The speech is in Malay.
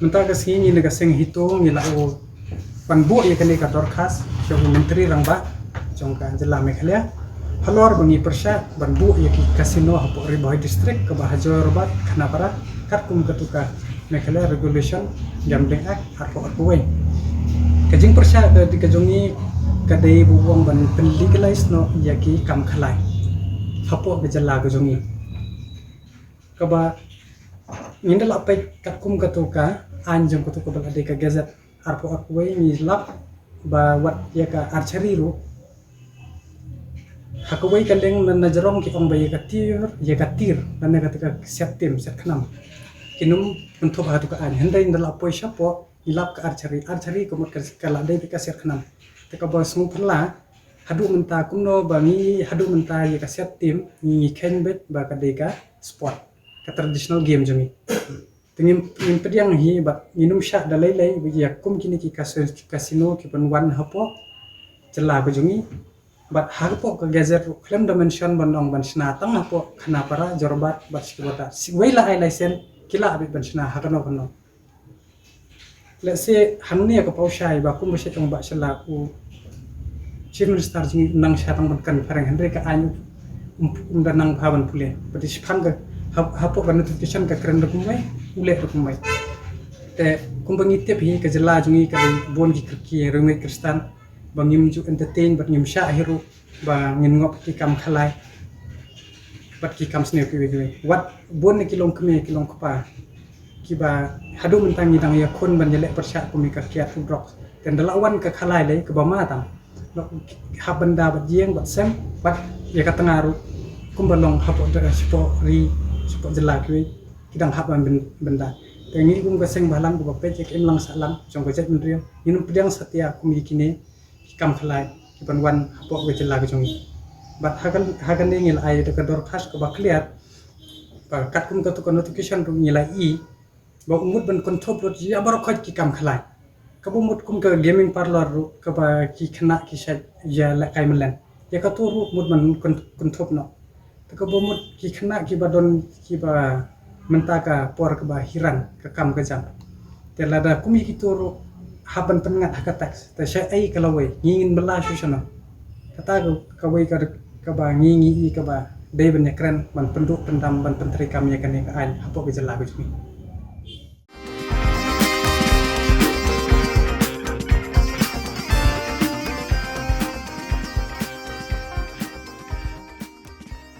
Mentah ke sini nega sing hitung nila o panbu ya kene ka dorkas so menteri rangba jongka jela mekhalia halor bangi persya banbu ya ki kasino hapo ribai district ke bahajor bat khanapara katkum katuka mekhalia regulation gambling act harpo arpuwe kajing persya di kajongi kadai buwang ban legalize no ya ki kam khalai hapo gejala kajongi kaba ngindal apai katkum katuka anjung katuka bal ade ka gazet arpo arpuwe ni lap ba wat ya ka archery ru hakawai kaleng na najarong ki ong ba ya katir na katika set team set khnam kinum untuk hatu ka an hendai ndal apoy shapo ilap ka archery ko mot kala dai ka set khnam te ka ba sung phla hadu menta kumno ba ni hadu menta ya ka set team ni khen bet ba ka dai ka sport ka traditional game jumi tingin pediang hi ba minum syak dalai lai ya kum kini ki kasino ki pan wan hapo cela bajungi bat hapo ke gazer claim dimension bandong ban sna tang hapo khana para jorbat bat sikota weila ai license kila abit ban sna hakano kono let's say hanuni ka paushai ba kum bese tong ba sela ku chief minister jingi nang syatang ban kan parang hendre ka anyu danang bhavan pule bati siphanga hapo kan notification ka kren kumai ule kumai te kumbangi te bhi ka jela jungi ka bon ki rumai kristan bangim ju entertain bat ngim sha hiru ba ngin ngop ki kam khalai bat ki kam sne ki wat bon ni kilong kme kilong kpa ki ba hadu mentang ngidang ya khon ban jele persya kumi ka kiat drop ten dalawan ka khalai le ke ba ma tam ha benda bat jieng bat sem bat ya ka tengaru kumbalong hapo da sipo jela ki kidang haban benda tengi kum ka seng balang ko ba pe cek em lang salang jong ko jet mendriam inum pedang setia kumi kini kam khalai kipan wan hapo ke jela ke jongi bat hagan ne ngil ai de kador khas ko ba clear ba kat kum ka to notification ru ngila I ba umut ban control rot ya bar khot ki kam khalai ka bu mut kum ka gaming parlor ru ka ba ki khna ki sha ya la kai melan ya ka to ru mut ban control no ta ka bu mut ki khna ki ba don ki ba menta ka por ka ba hiran ka kam ka jam te lada kum ki to ru haban pengat hakatak ta sha ai kalawai ngin bela susana kata ka wai ka ba ngingi ka ba dai ban kren ban penduk pendam ban pentri kam ya kan ka ai hapo ke jela ko